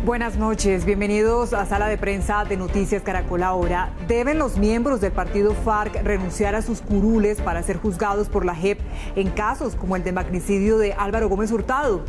Buenas noches, bienvenidos a Sala de Prensa de Noticias Caracol Ahora. ¿Deben los miembros del partido FARC renunciar a sus curules para ser juzgados por la JEP en casos como el de magnicidio de Álvaro Gómez Hurtado?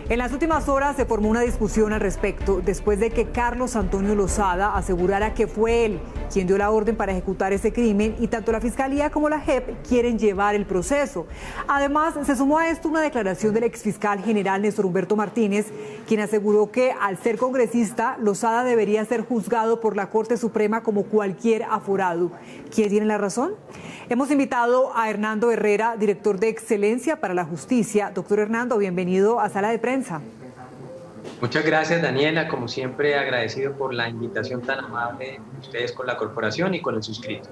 En las últimas horas se formó una discusión al respecto después de que Carlos Antonio Lozada asegurara que fue él quien dio la orden para ejecutar ese crimen y tanto la Fiscalía como la JEP quieren llevar el proceso. Además, se sumó a esto una declaración del exfiscal general Néstor Humberto Martínez, quien aseguró que al ser congresista, Lozada debería ser juzgado por la Corte Suprema como cualquier aforado. ¿Quién tiene la razón? Hemos invitado a Hernando Herrera, director de Excelencia para la Justicia. Doctor Hernando, bienvenido a Sala de Prensa. Muchas gracias, Daniela. Como siempre, agradecido por la invitación tan amable de ustedes con la corporación y con el suscrito.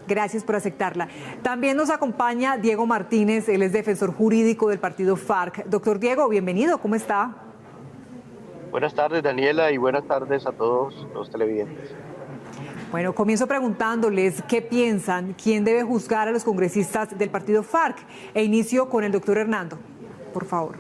Gracias por aceptarla. También nos acompaña Diego Martínez, él es defensor jurídico del partido FARC. Doctor Diego, bienvenido, ¿cómo está? Buenas tardes, Daniela, y buenas tardes a todos los televidentes. Bueno, comienzo preguntándoles qué piensan, quién debe juzgar a los congresistas del partido FARC. E inicio con el doctor Hernando, por favor.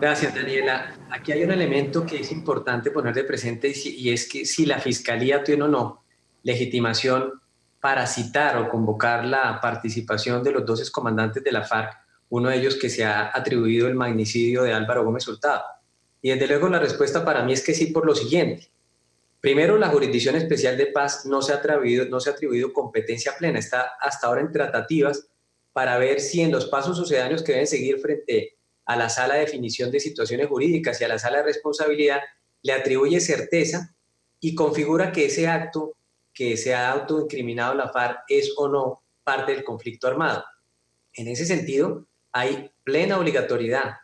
Gracias, Daniela. Aquí hay un elemento que es importante poner de presente y es que si la Fiscalía tiene o no legitimación para citar o convocar la participación de los dos excomandantes de la FARC, uno de ellos que se ha atribuido el magnicidio de Álvaro Gómez Hurtado. Y desde luego la respuesta para mí es que sí, por lo siguiente. Primero, la Jurisdicción Especial de Paz no se ha atribuido competencia plena, está hasta ahora en tratativas para ver si en los pasos sucedáneos que deben seguir frente a la Sala de Definición de Situaciones Jurídicas y a la Sala de Responsabilidad le atribuye certeza y configura que ese acto que se ha autoincriminado la FARC es o no parte del conflicto armado. En ese sentido, hay plena obligatoriedad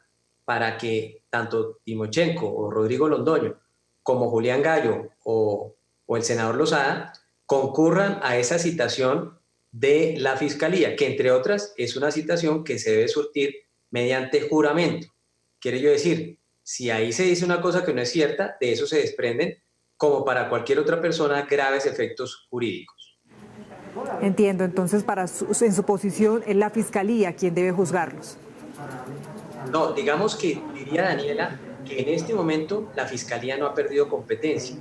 para que tanto Timochenko o Rodrigo Londoño como Julián Gallo o el senador Lozada concurran a esa citación de la Fiscalía, que entre otras es una citación que se debe surtir mediante juramento. Quiere yo decir, si ahí se dice una cosa que no es cierta, de eso se desprenden, como para cualquier otra persona, graves efectos jurídicos. Entiendo, entonces en su posición es la Fiscalía quien debe juzgarlos. No, digamos que diría Daniela que en este momento la Fiscalía no ha perdido competencia.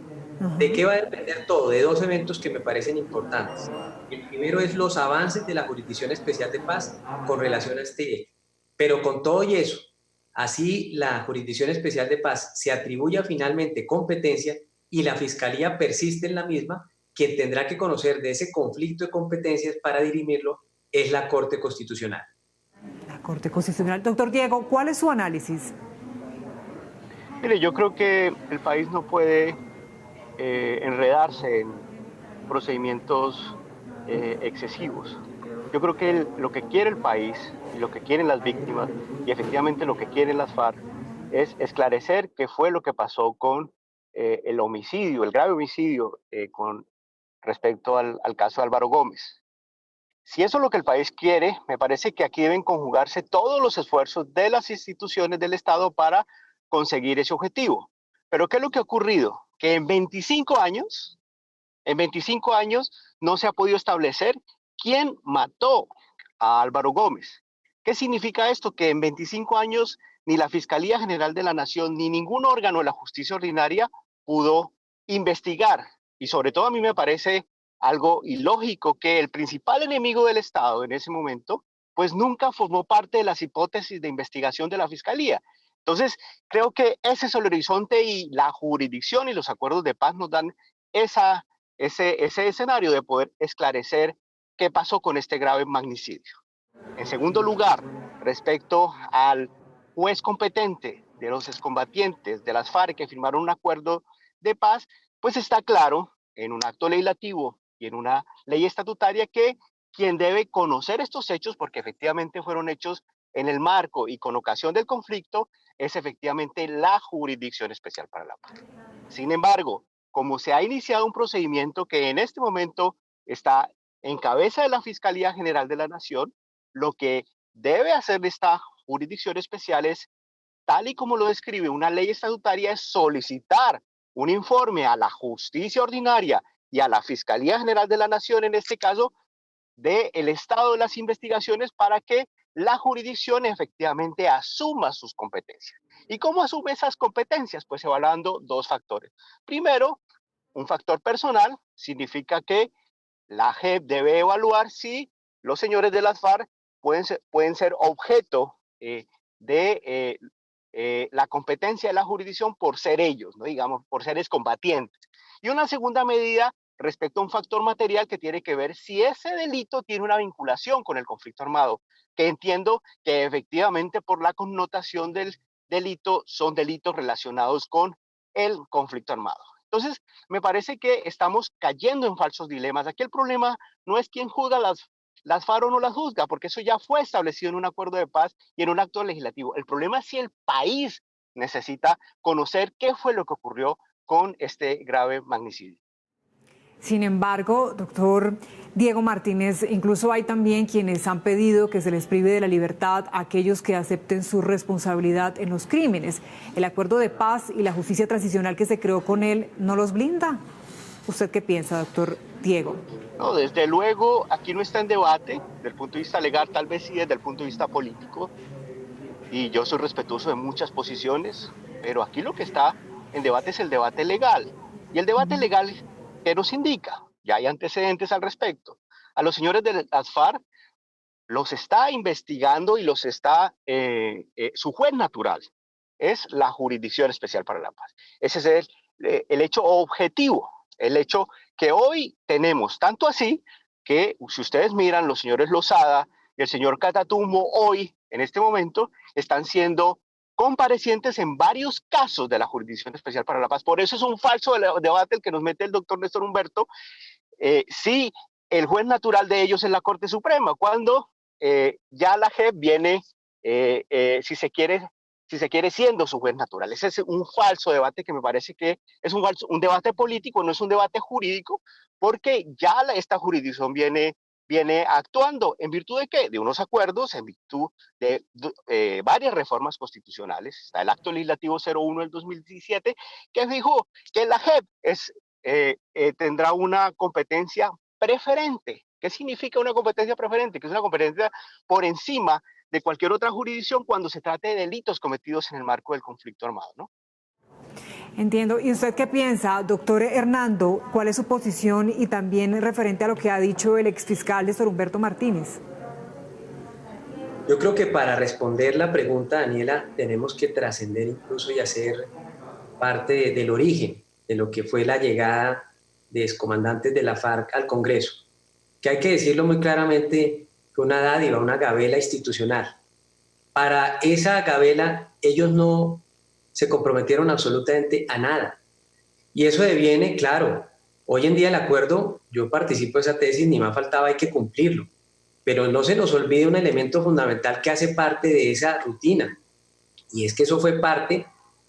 ¿De qué va a depender todo? De dos eventos que me parecen importantes. El primero es los avances de la Jurisdicción Especial de Paz con relación a este hecho. Pero con todo y eso, así la Jurisdicción Especial de Paz se atribuya finalmente competencia y la Fiscalía persiste en la misma, quien tendrá que conocer de ese conflicto de competencias para dirimirlo es la Corte Constitucional. La Corte Constitucional. Doctor Diego, ¿cuál es su análisis? Mire, yo creo que el país no puede enredarse en procedimientos excesivos. Yo creo que lo que quiere el país y lo que quieren las víctimas y efectivamente lo que quieren las FARC es esclarecer qué fue lo que pasó con el homicidio, el grave homicidio con respecto al caso de Álvaro Gómez. Si eso es lo que el país quiere, me parece que aquí deben conjugarse todos los esfuerzos de las instituciones del Estado para conseguir ese objetivo. Pero ¿qué es lo que ha ocurrido? Que en 25 años no se ha podido establecer quién mató a Álvaro Gómez. ¿Qué significa esto? Que en 25 años ni la Fiscalía General de la Nación ni ningún órgano de la justicia ordinaria pudo investigar. Y sobre todo a mí me parece algo ilógico que el principal enemigo del Estado en ese momento pues nunca formó parte de las hipótesis de investigación de la Fiscalía. Entonces, creo que ese es el horizonte y la jurisdicción y los acuerdos de paz nos dan ese escenario de poder esclarecer qué pasó con este grave magnicidio. En segundo lugar, respecto al juez competente de los excombatientes de las FARC que firmaron un acuerdo de paz, pues está claro en un acto legislativo y en una ley estatutaria que quien debe conocer estos hechos, porque efectivamente fueron hechos en el marco y con ocasión del conflicto, es efectivamente la Jurisdicción Especial para la Paz. Sin embargo, como se ha iniciado un procedimiento que en este momento está en cabeza de la Fiscalía General de la Nación, lo que debe hacer esta Jurisdicción Especial es, tal y como lo describe una ley estatutaria, es solicitar un informe a la Justicia Ordinaria y a la Fiscalía General de la Nación, en este caso, del estado de las investigaciones para que la jurisdicción efectivamente asuma sus competencias. ¿Y cómo asume esas competencias? Pues evaluando dos factores. Primero, un factor personal significa que la JEP debe evaluar si los señores de las FARC pueden ser objeto de la competencia de la jurisdicción por ser ellos, ¿no? Digamos, por ser excombatientes. Y una segunda medida respecto a un factor material que tiene que ver si ese delito tiene una vinculación con el conflicto armado, que entiendo que efectivamente por la connotación del delito son delitos relacionados con el conflicto armado. Entonces, me parece que estamos cayendo en falsos dilemas. Aquí el problema no es quién juzga las FARC o no las juzga, porque eso ya fue establecido en un acuerdo de paz y en un acto legislativo. El problema es si el país necesita conocer qué fue lo que ocurrió con este grave magnicidio. Sin embargo, doctor Diego Martínez, incluso hay también quienes han pedido que se les prive de la libertad a aquellos que acepten su responsabilidad en los crímenes. ¿El acuerdo de paz y la justicia transicional que se creó con él no los blinda? ¿Usted qué piensa, doctor Diego? No, desde luego, aquí no está en debate, desde el punto de vista legal, tal vez sí desde el punto de vista político, y yo soy respetuoso de muchas posiciones, pero aquí lo que está en debate es el debate legal. Y el debate legal, ¿qué nos indica? Ya hay antecedentes al respecto. A los señores de las FARC los está investigando y los está, su juez natural es la Jurisdicción Especial para la Paz. Ese es el hecho objetivo, el hecho que hoy tenemos, tanto así que si ustedes miran, los señores Lozada y el señor Catatumbo hoy, en este momento, están siendo comparecientes en varios casos de la Jurisdicción Especial para la Paz. Por eso es un falso debate el que nos mete el doctor Néstor Humberto, si el juez natural de ellos es la Corte Suprema, cuando ya la JEP viene, si se quiere siendo su juez natural. Ese es un falso debate que me parece que es un debate político, no es un debate jurídico, porque ya esta jurisdicción viene actuando en virtud de ¿qué? De unos acuerdos, en virtud de varias reformas constitucionales. Está el Acto Legislativo 01 del 2017 que dijo que la JEP tendrá una competencia preferente. ¿Qué significa una competencia preferente? Que es una competencia por encima de cualquier otra jurisdicción cuando se trate de delitos cometidos en el marco del conflicto armado, ¿no? Entiendo. ¿Y usted qué piensa, doctor Hernando? ¿Cuál es su posición y también referente a lo que ha dicho el exfiscal Néstor Humberto Martínez? Yo creo que para responder la pregunta, Daniela, tenemos que trascender incluso y hacer parte del origen de lo que fue la llegada de excomandantes de la FARC al Congreso, que hay que decirlo muy claramente, fue una dádiva, una gabela institucional. Para esa gabela ellos no se comprometieron absolutamente a nada. Y eso deviene, claro, hoy en día el acuerdo, yo participo de esa tesis, ni más faltaba, hay que cumplirlo. Pero no se nos olvide un elemento fundamental que hace parte de esa rutina, y es que eso fue parte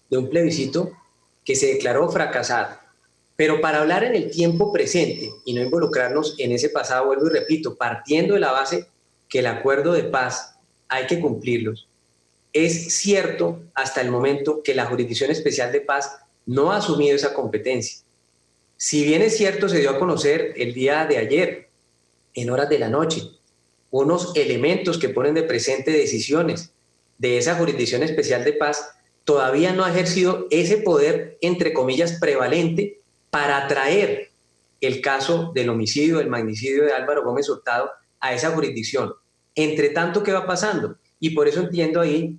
de un plebiscito que se declaró fracasado. Pero para hablar en el tiempo presente y no involucrarnos en ese pasado, vuelvo y repito, partiendo de la base que el acuerdo de paz hay que cumplirlos. Es cierto hasta el momento que la Jurisdicción Especial de Paz no ha asumido esa competencia. Si bien es cierto, se dio a conocer el día de ayer, en horas de la noche, unos elementos que ponen de presente decisiones de esa Jurisdicción Especial de Paz, todavía no ha ejercido ese poder, entre comillas, prevalente para atraer el caso del homicidio, del magnicidio de Álvaro Gómez Hurtado a esa jurisdicción. Entre tanto, ¿qué va pasando? Y por eso entiendo ahí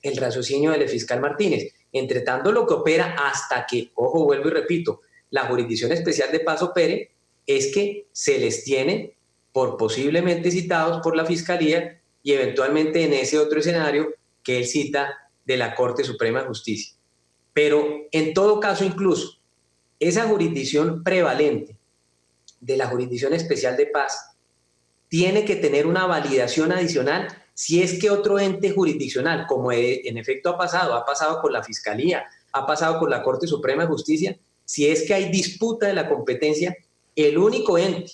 el raciocinio del fiscal Martínez. Entre tanto, lo que opera hasta que, ojo, vuelvo y repito, la Jurisdicción Especial de Paz opere, es que se les tiene por posiblemente citados por la Fiscalía y eventualmente en ese otro escenario que él cita de la Corte Suprema de Justicia. Pero en todo caso, incluso esa jurisdicción prevalente de la Jurisdicción Especial de Paz tiene que tener una validación adicional si es que otro ente jurisdiccional, como en efecto ha pasado con la Fiscalía, ha pasado con la Corte Suprema de Justicia, si es que hay disputa de la competencia, el único ente,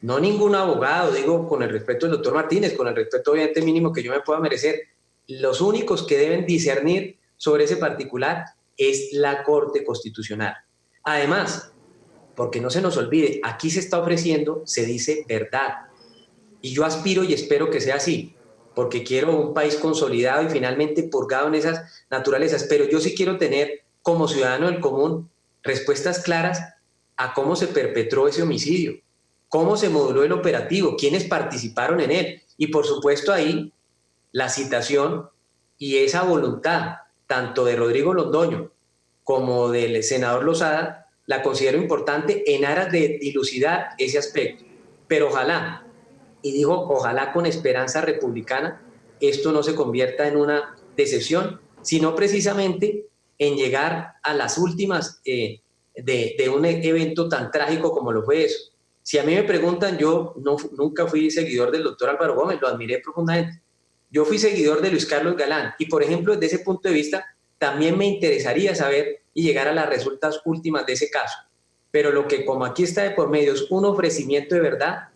no ningún abogado, digo con el respeto del doctor Martínez, con el respeto obviamente mínimo que yo me pueda merecer, los únicos que deben discernir sobre ese particular es la Corte Constitucional. Además, porque no se nos olvide, aquí se está ofreciendo, se dice verdad. Y yo aspiro y espero que sea así, porque quiero un país consolidado y finalmente purgado en esas naturalezas, pero yo sí quiero tener como ciudadano del común respuestas claras a cómo se perpetró ese homicidio, cómo se moduló el operativo, quiénes participaron en él y por supuesto ahí la citación y esa voluntad tanto de Rodrigo Londoño como del senador Lozada la considero importante en aras de dilucidar ese aspecto, pero ojalá, y digo ojalá con esperanza republicana, esto no se convierta en una decepción, sino precisamente en llegar a las últimas de un evento tan trágico como lo fue eso. Si a mí me preguntan, yo nunca fui seguidor del doctor Álvaro Gómez, lo admiré profundamente. Yo fui seguidor de Luis Carlos Galán y, por ejemplo, desde ese punto de vista, también me interesaría saber y llegar a las resultas últimas de ese caso. Pero lo que como aquí está de por medio es un ofrecimiento de verdad,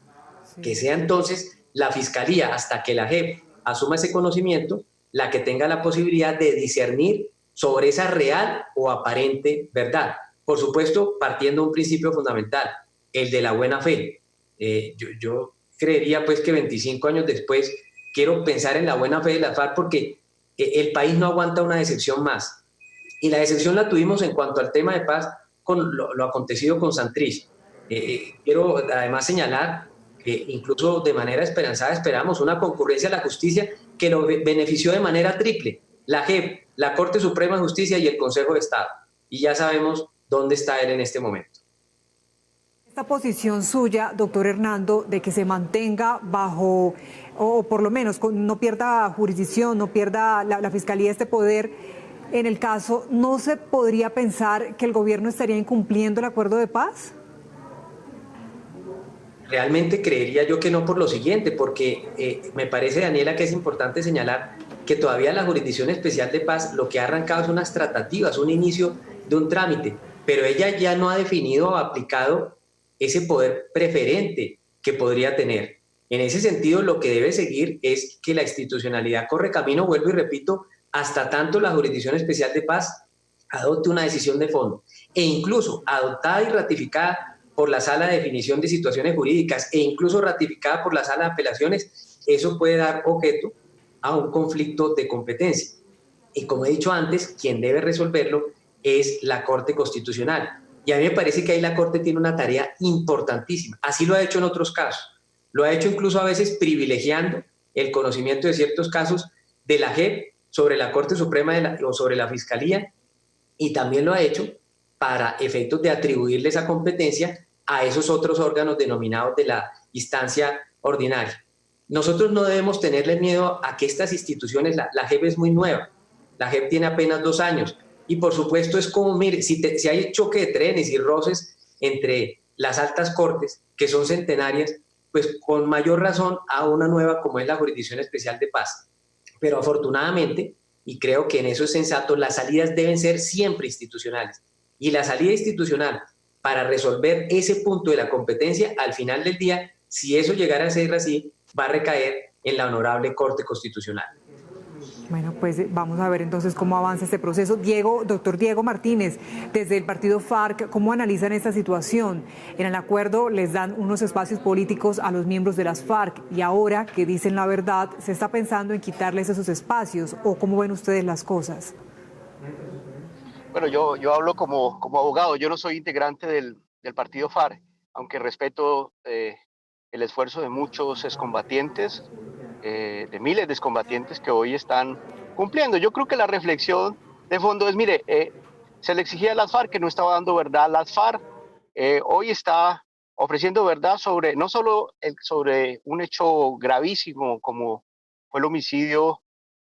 sí, que sea entonces la Fiscalía, hasta que la JEP asuma ese conocimiento, la que tenga la posibilidad de discernir sobre esa real o aparente verdad. Por supuesto, partiendo de un principio fundamental, el de la buena fe. Yo creería pues que 25 años después quiero pensar en la buena fe de la FARC porque el país no aguanta una decepción más. Y la decepción la tuvimos en cuanto al tema de paz con lo acontecido con Santrich. Quiero además señalar que incluso de manera esperanzada esperamos una concurrencia a la justicia que lo benefició de manera triple, la JEP, la Corte Suprema de Justicia y el Consejo de Estado. Y ya sabemos dónde está él en este momento. Esta posición suya, doctor Hernando, de que se mantenga bajo, o por lo menos no pierda jurisdicción, no pierda la Fiscalía este poder, en el caso, ¿no se podría pensar que el gobierno estaría incumpliendo el acuerdo de paz? Realmente creería yo que no por lo siguiente, porque me parece, Daniela, que es importante señalar que todavía la Jurisdicción Especial de Paz lo que ha arrancado es unas tratativas, un inicio de un trámite, pero ella ya no ha definido o aplicado ese poder preferente que podría tener. En ese sentido, lo que debe seguir es que la institucionalidad corre camino, vuelvo y repito, hasta tanto la Jurisdicción Especial de Paz adopte una decisión de fondo e incluso adoptada y ratificada por la Sala de Definición de Situaciones Jurídicas e incluso ratificada por la Sala de Apelaciones, eso puede dar objeto a un conflicto de competencia. Y como he dicho antes, quien debe resolverlo es la Corte Constitucional. Y a mí me parece que ahí la Corte tiene una tarea importantísima. Así lo ha hecho en otros casos. Lo ha hecho incluso a veces privilegiando el conocimiento de ciertos casos de la JEP sobre la Corte Suprema o sobre la Fiscalía, y también lo ha hecho para efectos de atribuirle esa competencia a esos otros órganos denominados de la instancia ordinaria. Nosotros no debemos tenerle miedo a que estas instituciones, la JEP es muy nueva, la JEP tiene apenas 2 años, y por supuesto es como, mire, si hay choque de trenes y roces entre las altas cortes, que son centenarias, pues con mayor razón a una nueva como es la Jurisdicción Especial de Paz. Pero afortunadamente, y creo que en eso es sensato, las salidas deben ser siempre institucionales. Y la salida institucional para resolver ese punto de la competencia, al final del día, si eso llegara a ser así, va a recaer en la honorable Corte Constitucional. Bueno, pues vamos a ver entonces cómo avanza este proceso. Doctor Diego Martínez, desde el partido FARC, ¿cómo analizan esta situación? En el acuerdo les dan unos espacios políticos a los miembros de las FARC y ahora que dicen la verdad, ¿se está pensando en quitarles esos espacios o cómo ven ustedes las cosas? Bueno, yo hablo como abogado, yo no soy integrante del partido FARC, aunque respeto el esfuerzo de muchos excombatientes, de miles de excombatientes que hoy están cumpliendo. Yo creo que la reflexión de fondo es, mire, se le exigía a las FARC que no estaba dando verdad. Las FARC hoy está ofreciendo verdad sobre, no solo sobre un hecho gravísimo como fue el homicidio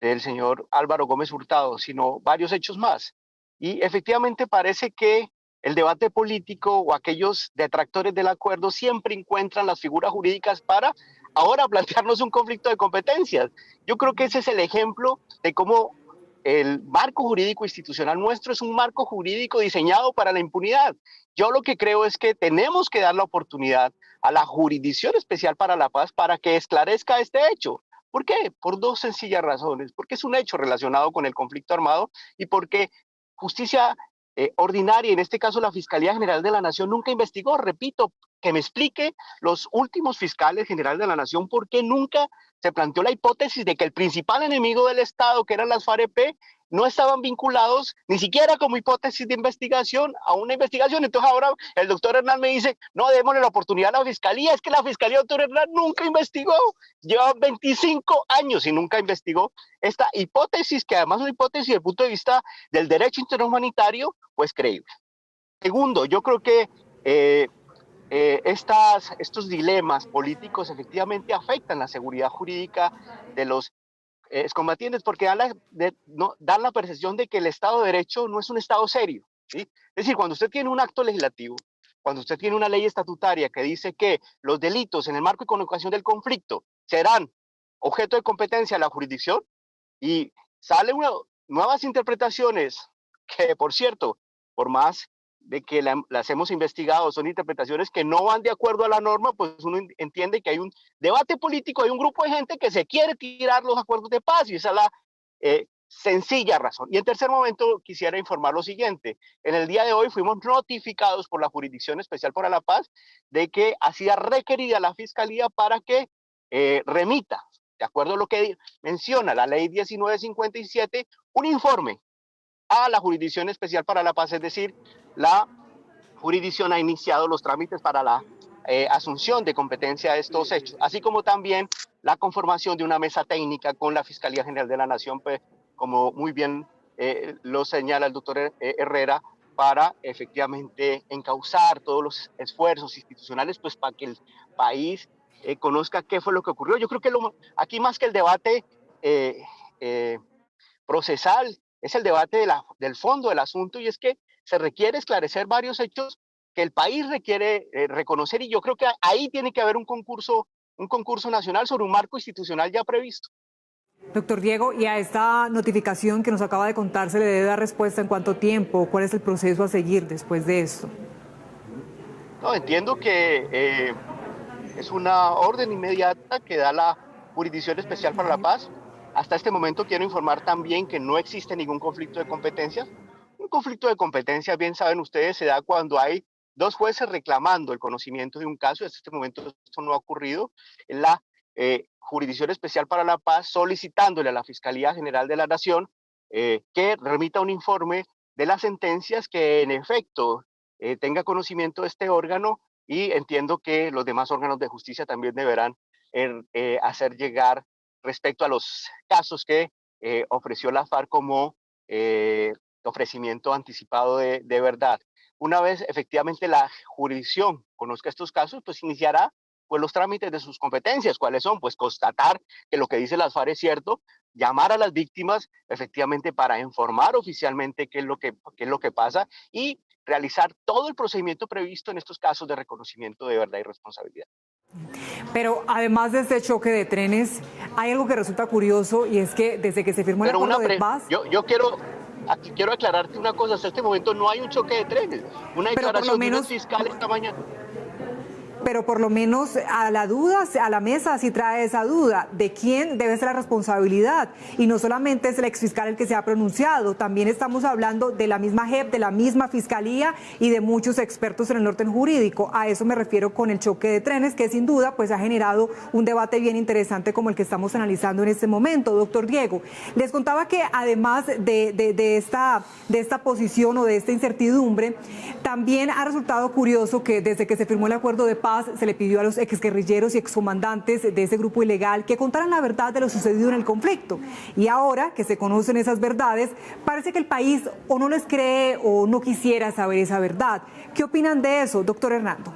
del señor Álvaro Gómez Hurtado, sino varios hechos más. Y efectivamente parece que el debate político o aquellos detractores del acuerdo siempre encuentran las figuras jurídicas para ahora plantearnos un conflicto de competencias. Yo creo que ese es el ejemplo de cómo el marco jurídico institucional nuestro es un marco jurídico diseñado para la impunidad. Yo lo que creo es que tenemos que dar la oportunidad a la Jurisdicción Especial para la Paz para que esclarezca este hecho. ¿Por qué? Por 2 sencillas razones. Porque es un hecho relacionado con el conflicto armado y porque justicia ordinaria, en este caso la Fiscalía General de la Nación, nunca investigó, repito, que me explique los últimos fiscales generales de la nación por qué nunca se planteó la hipótesis de que el principal enemigo del Estado, que eran las FAREP, no estaban vinculados ni siquiera como hipótesis de investigación a una investigación. Entonces ahora el doctor Hernán me dice, no, démosle la oportunidad a la Fiscalía. Es que la Fiscalía, doctor Hernán, nunca investigó. Lleva 25 años y nunca investigó esta hipótesis, que además es una hipótesis desde el punto de vista del derecho interhumanitario, pues creíble. Segundo, yo creo que estos dilemas políticos efectivamente afectan la seguridad jurídica de los excombatientes, porque dan la percepción de que el Estado de Derecho no es un Estado serio, ¿sí? Es decir, cuando usted tiene un acto legislativo, cuando usted tiene una ley estatutaria que dice que los delitos en el marco y con ocasión del conflicto serán objeto de competencia de la jurisdicción, y salen nuevas interpretaciones que, por cierto, por más de que las hemos investigado, son interpretaciones que no van de acuerdo a la norma, pues uno entiende que hay un debate político, hay un grupo de gente que se quiere tirar los acuerdos de paz, y esa es la sencilla razón. Y en tercer momento quisiera informar lo siguiente: en el día de hoy fuimos notificados por la Jurisdicción Especial para la Paz de que hacía requerida la Fiscalía para que remita, de acuerdo a lo que menciona la ley 1957, un informe a la Jurisdicción Especial para la Paz. Es decir, la jurisdicción ha iniciado los trámites para la asunción de competencia de estos hechos, así como también la conformación de una mesa técnica con la Fiscalía General de la Nación, pues, como muy bien lo señala el doctor Herrera, para efectivamente encauzar todos los esfuerzos institucionales, pues, para que el país conozca qué fue lo que ocurrió. Yo creo que aquí, más que el debate procesal, es el debate del fondo del asunto, y es que se requiere esclarecer varios hechos que el país requiere reconocer, y yo creo que ahí tiene que haber un concurso nacional sobre un marco institucional ya previsto. Doctor Diego, y a esta notificación que nos acaba de contar, ¿se le debe dar respuesta en cuánto tiempo? ¿Cuál es el proceso a seguir después de esto? No, entiendo que es una orden inmediata que da la Jurisdicción Especial para la Paz. Hasta este momento quiero informar también que no existe ningún conflicto de competencias. Un conflicto de competencias, bien saben ustedes, se da cuando hay dos jueces reclamando el conocimiento de un caso. Hasta este momento esto no ha ocurrido. En la Jurisdicción Especial para la Paz, solicitándole a la Fiscalía General de la Nación que remita un informe de las sentencias, que en efecto tenga conocimiento de este órgano, y entiendo que los demás órganos de justicia también deberán hacer llegar respecto a los casos que ofreció la FARC como ofrecimiento anticipado de verdad. Una vez efectivamente la jurisdicción conozca estos casos, pues iniciará pues los trámites de sus competencias. ¿Cuáles son? Pues constatar que lo que dice las FARC es cierto, llamar a las víctimas efectivamente para informar oficialmente qué es lo que pasa, y realizar todo el procedimiento previsto en estos casos de reconocimiento de verdad y responsabilidad. Pero además de este choque de trenes, hay algo que resulta curioso, y es que desde que se firmó el acuerdo de paz... Yo quiero aclararte una cosa: hasta este momento no hay un choque de trenes. Una declaración de un fiscal esta mañana. Pero por lo menos a la mesa sí trae esa duda de quién debe ser la responsabilidad. Y no solamente es el exfiscal el que se ha pronunciado, también estamos hablando de la misma JEP, de la misma Fiscalía y de muchos expertos en el orden jurídico. A eso me refiero con el choque de trenes, que sin duda pues ha generado un debate bien interesante como el que estamos analizando en este momento. Doctor Diego, les contaba que además de esta posición o de esta incertidumbre, también ha resultado curioso que desde que se firmó el acuerdo de paz se le pidió a los exguerrilleros y excomandantes de ese grupo ilegal que contaran la verdad de lo sucedido en el conflicto. Y ahora que se conocen esas verdades, parece que el país o no les cree o no quisiera saber esa verdad. ¿Qué opinan de eso, doctor Hernando?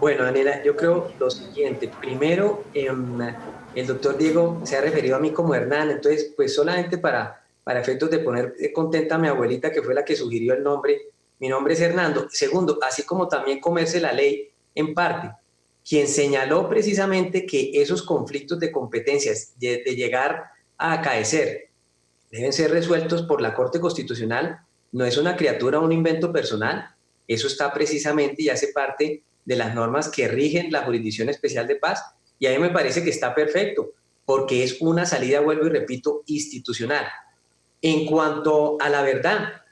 Bueno, Daniela, yo creo lo siguiente. Primero, el doctor Diego se ha referido a mí como Hernán, entonces, pues solamente para efectos de poner contenta a mi abuelita, que fue la que sugirió el nombre, mi nombre es Hernando. Segundo, así como también comerse la ley en parte, quien señaló precisamente que esos conflictos de competencias de llegar a acaecer deben ser resueltos por la Corte Constitucional, no es una criatura o un invento personal. Eso está precisamente y hace parte de las normas que rigen la Jurisdicción Especial de Paz, y a mí me parece que está perfecto, porque es una salida, vuelvo y repito, institucional. En cuanto a la verdad,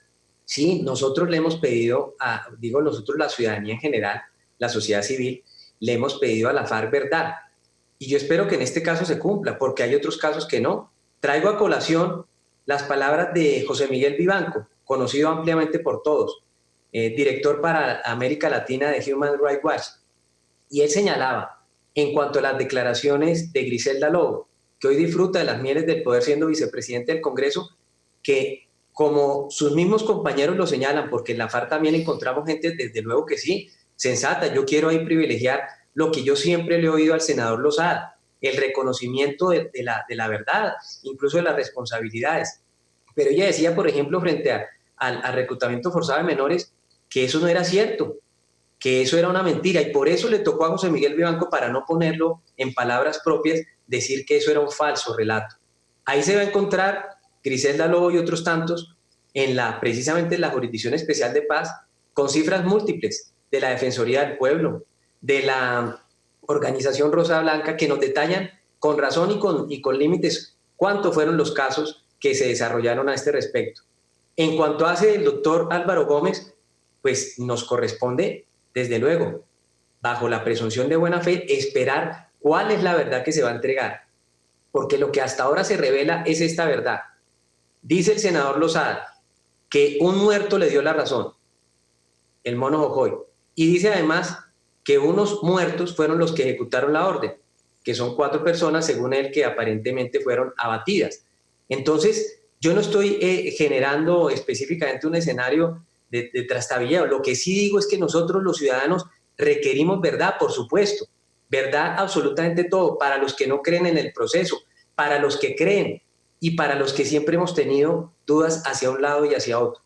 sí, nosotros le hemos pedido, nosotros, la ciudadanía en general, la sociedad civil, le hemos pedido a la FARC verdad. Y yo espero que en este caso se cumpla, porque hay otros casos que no. Traigo a colación las palabras de José Miguel Vivanco, conocido ampliamente por todos, director para América Latina de Human Rights Watch. Y él señalaba, en cuanto a las declaraciones de Griselda Lobo, que hoy disfruta de las mieles del poder siendo vicepresidente del Congreso, que como sus mismos compañeros lo señalan, porque en la FARC también encontramos gente, desde luego que sí, sensata. Yo quiero ahí privilegiar lo que yo siempre le he oído al senador Lozada, el reconocimiento de la verdad, incluso de las responsabilidades. Pero ella decía, por ejemplo, frente al reclutamiento forzado de menores, que eso no era cierto, que eso era una mentira, y por eso le tocó a José Miguel Vivanco, para no ponerlo en palabras propias, decir que eso era un falso relato. Ahí se va a encontrar Griselda Lobo y otros tantos precisamente en la Jurisdicción Especial de Paz, con cifras múltiples de la Defensoría del Pueblo, de la Organización Rosa Blanca, que nos detallan con razón y con límites cuántos fueron los casos que se desarrollaron a este respecto. En cuanto hace el doctor Álvaro Gómez, pues nos corresponde, desde luego, bajo la presunción de buena fe, esperar cuál es la verdad que se va a entregar, porque lo que hasta ahora se revela es esta verdad. Dice el senador Lozada que un muerto le dio la razón, el Mono Jojoy, y dice además que unos muertos fueron los que ejecutaron la orden, que son 4 personas, según él, que aparentemente fueron abatidas. Entonces, yo no estoy generando específicamente un escenario de trastabilleo. Lo que sí digo es que nosotros los ciudadanos requerimos verdad, por supuesto, verdad absolutamente todo, para los que no creen en el proceso, para los que creen y para los que siempre hemos tenido dudas hacia un lado y hacia otro.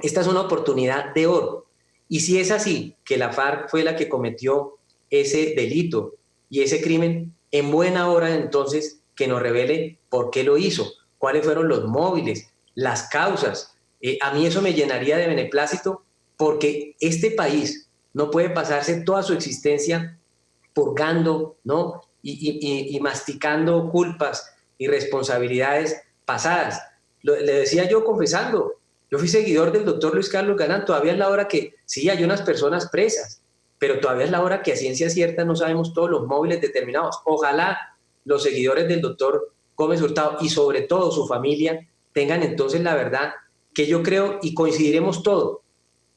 Esta es una oportunidad de oro. Y si es así, que la FARC fue la que cometió ese delito y ese crimen, en buena hora entonces que nos revele por qué lo hizo, cuáles fueron los móviles, las causas. A mí eso me llenaría de beneplácito, porque este país no puede pasarse toda su existencia purgando, ¿no? y masticando culpas y responsabilidades pasadas. Le decía yo confesando, yo fui seguidor del doctor Luis Carlos Galán. Todavía es la hora que, sí, hay unas personas presas, pero todavía es la hora que a ciencia cierta no sabemos todos los móviles determinados. Ojalá los seguidores del doctor Gómez Hurtado y sobre todo su familia tengan entonces la verdad, que yo creo y coincidiremos todos,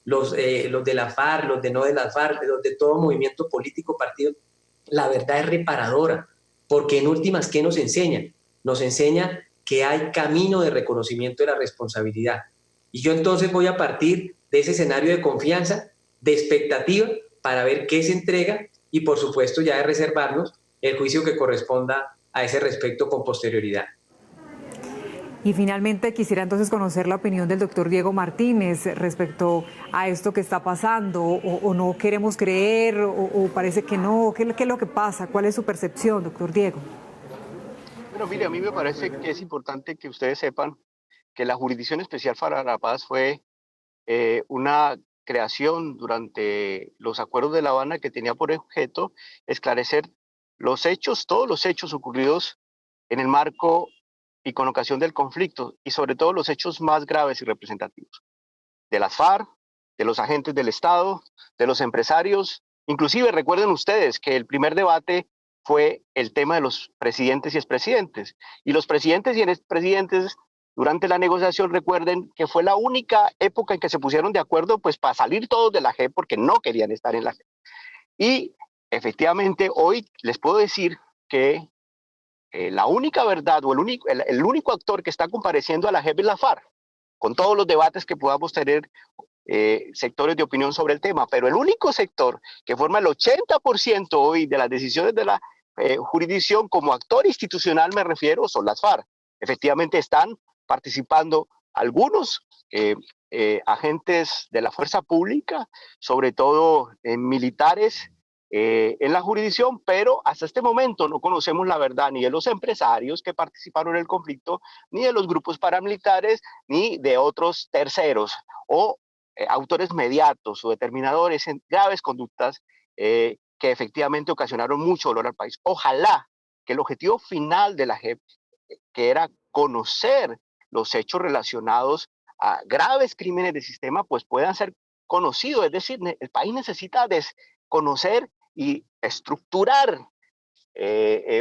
los de la FARC, los de no de la FARC, los de todo movimiento político, partido. La verdad es reparadora, porque en últimas, ¿qué nos enseña? Nos enseña que hay camino de reconocimiento de la responsabilidad. Y yo entonces voy a partir de ese escenario de confianza, de expectativa, para ver qué se entrega y, por supuesto, ya de reservarnos el juicio que corresponda a ese respecto con posterioridad. Y finalmente quisiera entonces conocer la opinión del doctor Diego Martínez respecto a esto que está pasando, o no queremos creer, o parece que no. ¿Qué es lo que pasa? ¿Cuál es su percepción, doctor Diego? Bueno, mire, a mí me parece que es importante que ustedes sepan que la Jurisdicción Especial para la Paz fue una creación durante los acuerdos de La Habana que tenía por objeto esclarecer los hechos, todos los hechos ocurridos en el marco y con ocasión del conflicto, y sobre todo los hechos más graves y representativos de las FARC, de los agentes del Estado, de los empresarios. Inclusive recuerden ustedes que el primer debate fue el tema de los presidentes y expresidentes, y los presidentes y expresidentes durante la negociación, recuerden que fue la única época en que se pusieron de acuerdo, pues, para salir todos de la JEP, porque no querían estar en la JEP. Y efectivamente hoy les puedo decir que la única verdad, o el único actor que está compareciendo a la JEP es la FARC, con todos los debates que podamos tener sectores de opinión sobre el tema, pero el único sector que forma el 80% hoy de las decisiones de la jurisdicción, como actor institucional me refiero, son las FARC. Efectivamente están participando algunos agentes de la fuerza pública, sobre todo militares, en la jurisdicción, pero hasta este momento no conocemos la verdad ni de los empresarios que participaron en el conflicto, ni de los grupos paramilitares, ni de otros terceros o autores mediatos o determinadores en graves conductas que efectivamente ocasionaron mucho dolor al país. Ojalá que el objetivo final de la JEP, que era conocer los hechos relacionados a graves crímenes de sistema, pues puedan ser conocidos. Es decir, el país necesita conocer y estructurar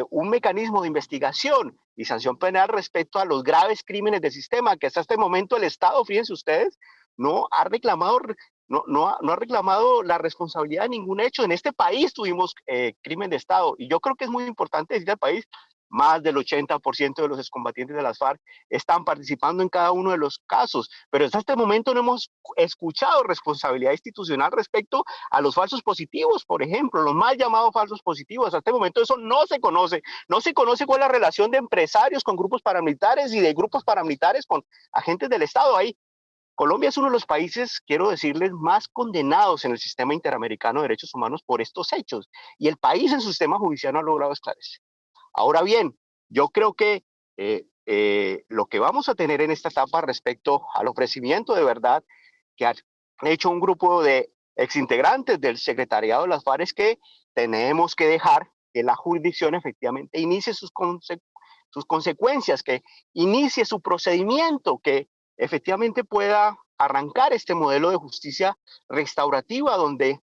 un mecanismo de investigación y sanción penal respecto a los graves crímenes del sistema, que hasta este momento el Estado, fíjense ustedes, no ha reclamado la responsabilidad de ningún hecho. En este país tuvimos crimen de Estado, y yo creo que es muy importante decirle al país, más del 80% de los excombatientes de las FARC están participando en cada uno de los casos, pero hasta este momento no hemos escuchado responsabilidad institucional respecto a los falsos positivos, por ejemplo, los mal llamados falsos positivos. Hasta este momento eso no se conoce cuál es la relación de empresarios con grupos paramilitares y de grupos paramilitares con agentes del Estado. Ahí Colombia es uno de los países, quiero decirles, más condenados en el sistema interamericano de derechos humanos por estos hechos, y el país en su sistema judicial no ha logrado esclarecer. Ahora bien, yo creo que lo que vamos a tener en esta etapa respecto al ofrecimiento de verdad que ha hecho un grupo de exintegrantes del secretariado de las FARC es que tenemos que dejar que la jurisdicción efectivamente inicie sus consecuencias, que inicie su procedimiento, que efectivamente pueda arrancar este modelo de justicia restaurativa donde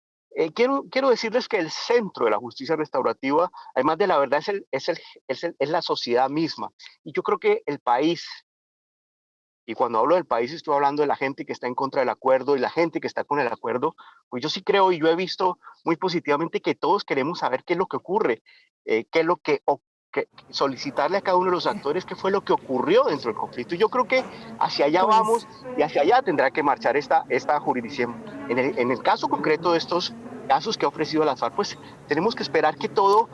quiero decirles que el centro de la justicia restaurativa, además de la verdad, es la sociedad misma. Y yo creo que el país, y cuando hablo del país estoy hablando de la gente que está en contra del acuerdo y la gente que está con el acuerdo, pues yo sí creo y yo he visto muy positivamente que todos queremos saber qué es lo que ocurre, qué es lo que solicitarle a cada uno de los actores qué fue lo que ocurrió dentro del conflicto. Y yo creo que hacia allá vamos y hacia allá tendrá que marchar esta jurisdicción. En el caso concreto de estos casos que ha ofrecido la FARC, pues tenemos que esperar que todo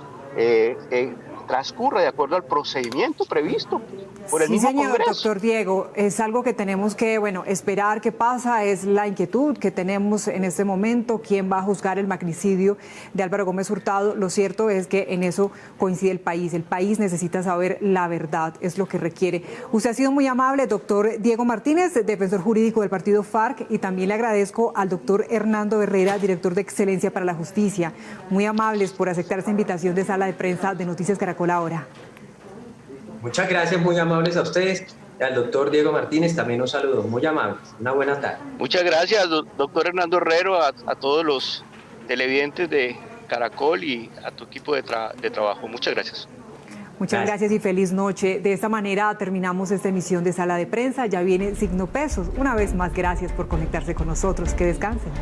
transcurra de acuerdo al procedimiento previsto por el mismo señor, Congreso. Doctor Diego, es algo que tenemos que, esperar qué pasa, es la inquietud que tenemos en este momento, quién va a juzgar el magnicidio de Álvaro Gómez Hurtado. Lo cierto es que en eso coincide el país necesita saber la verdad, es lo que requiere. Usted ha sido muy amable, doctor Diego Martínez, defensor jurídico del partido FARC, y también le agradezco al doctor Hernando Herrera, director de Excelencia para la Justicia, muy amables por aceptar esta invitación de Sala de Prensa de Noticias Caracol Ahora. Muchas gracias, muy amables a ustedes. Y al doctor Diego Martínez también un saludo, muy amables. Una buena tarde. Muchas gracias, doctor Hernando Herrero, a todos los televidentes de Caracol y a tu equipo de trabajo. Muchas gracias. Muchas gracias y feliz noche. De esta manera terminamos esta emisión de Sala de Prensa. Ya viene Signo Pesos. Una vez más, gracias por conectarse con nosotros. Que descansen.